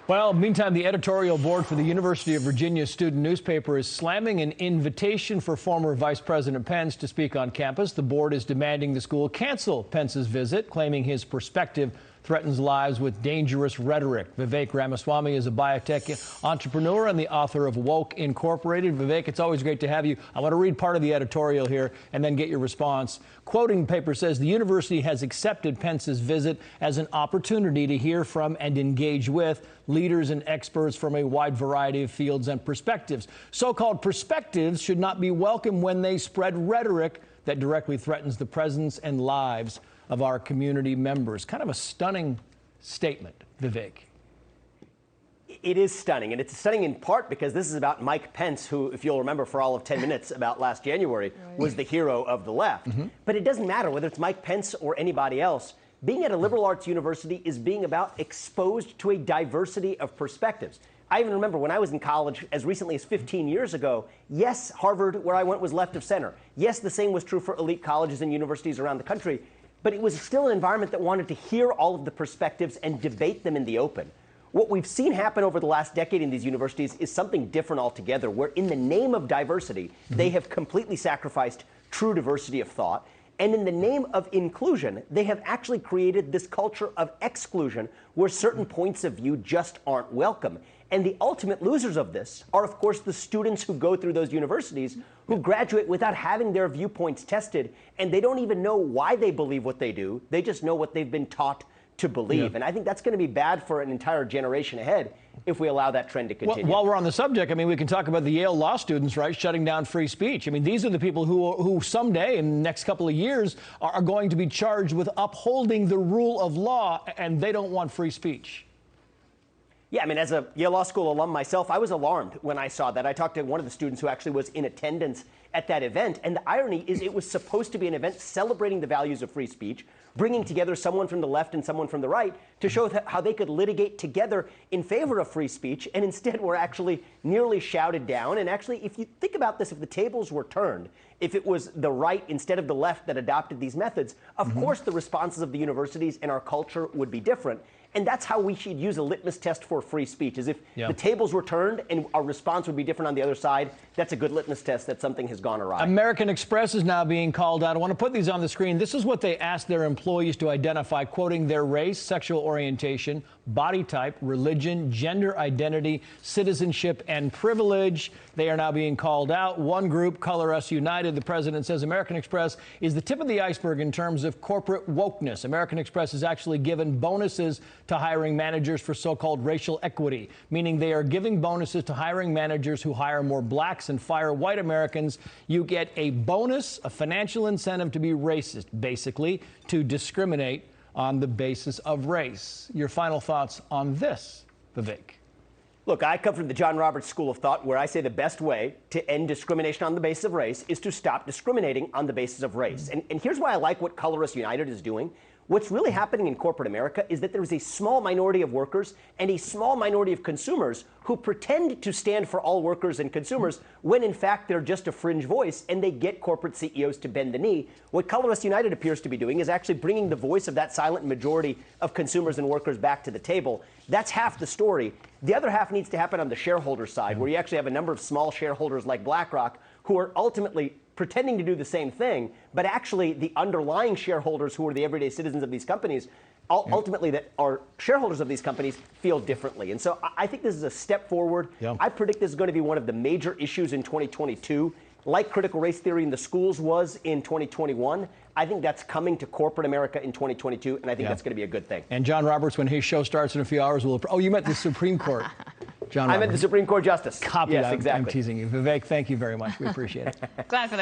Well, meantime, the editorial board for the University of Virginia student newspaper is slamming an invitation for former Vice President Pence to speak on campus. The board is demanding the school cancel Pence's visit, claiming his perspective threatens lives with dangerous rhetoric. Vivek Ramaswamy is a biotech entrepreneur and the author of Woke Incorporated. Vivek, it's always great to have you. I want to read part of the editorial here and then get your response. Quoting the paper says, the university has accepted Pence's visit as an opportunity to hear from and engage with leaders and experts from a wide variety of fields and perspectives. So-called perspectives should not be welcome when they spread rhetoric that directly threatens the presence and lives of our community members. Kind of a stunning statement, Vivek. It is stunning, and it's stunning in part because this is about Mike Pence, who, if you'll remember for all of 10 minutes about last January, was the hero of the left. But it doesn't matter whether it's Mike Pence or anybody else. Being at a liberal arts university is being about exposed to a diversity of perspectives. I even remember when I was in college as recently as 15 years ago, yes, Harvard, where I went, was left of center. Yes, the same was true for elite colleges and universities around the country. But it was still an environment that wanted to hear all of the perspectives and debate them in the open. What we've seen happen over the last decade in these universities is something different altogether, where in the name of diversity, they have completely sacrificed true diversity of thought. And in the name of inclusion, they have actually created this culture of exclusion where certain points of view just aren't welcome. And the ultimate losers of this are, of course, the students who go through those universities who graduate without having their viewpoints tested, and they don't even know why they believe what they do. They just know what they've been taught to believe. And I think that's going to be bad for an entire generation ahead if we allow that trend to continue. Well, while we're on the subject, I mean, we can talk about the Yale law students, right, shutting down free speech. I mean, these are the people who someday, in the next couple of years, are going to be charged with upholding the rule of law, and they don't want free speech. Yeah, I mean, as a Yale Law School alum myself, I was alarmed when I saw that. I talked to one of the students who actually was in attendance at that event. And the irony is it was supposed to be an event celebrating the values of free speech, bringing together someone from the left and someone from the right to show how they could litigate together in favor of free speech. And instead, we're actually nearly shouted down. And actually, if you think about this, if the tables were turned, if it was the right instead of the left that adopted these methods, of course, the responses of the universities and our culture would be different. And that's how we should use a litmus test for free speech, is if the tables were turned and our response would be different on the other side, that's a good litmus test that something has gone awry. American Express is now being called out. I want to put these on the screen. This is what they asked their employees to identify, quoting, their race, sexual orientation, body type, religion, gender identity, citizenship, and privilege. They are now being called out. One group, Color Us United, the president says American Express is the tip of the iceberg in terms of corporate wokeness. American Express is actually given bonuses to hiring managers for so-called racial equity, meaning they are giving bonuses to hiring managers who hire more blacks and fire white Americans. You get a bonus, a financial incentive to be racist, basically, to discriminate on the basis of race. Your final thoughts on this, Vivek? Look, I come from the John Roberts School of Thought, where I say the best way to end discrimination on the basis of race is to stop discriminating on the basis of race. And here's why I like what Color Us United is doing. What's really happening in corporate America is that there is a small minority of workers and a small minority of consumers who pretend to stand for all workers and consumers when, in fact, they're just a fringe voice, and they get corporate CEOs to bend the knee. What Color Us United appears to be doing is actually bringing the voice of that silent majority of consumers and workers back to the table. That's half the story. The other half needs to happen on the shareholder side, where you actually have a number of small shareholders like BlackRock who are ultimately pretending to do the same thing, but actually the underlying shareholders who are the everyday citizens of these companies, ultimately that are shareholders of these companies, feel differently. And so I think this is a step forward. I predict this is going to be one of the major issues in 2022. Like critical race theory in the schools was in 2021, I think that's coming to corporate America in 2022, and I think that's going to be a good thing. And John Roberts, when his show starts in a few hours, will... Oh, you meant the Supreme Court. John Roberts. I meant the Supreme Court Justice. Copy yes, that. Exactly. I'm teasing you. Vivek, thank you very much. We appreciate it. Glad for the